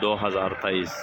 2023۔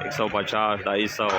150 250،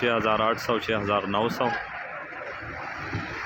6800 6900،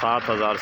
7000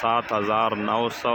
7900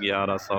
1100۔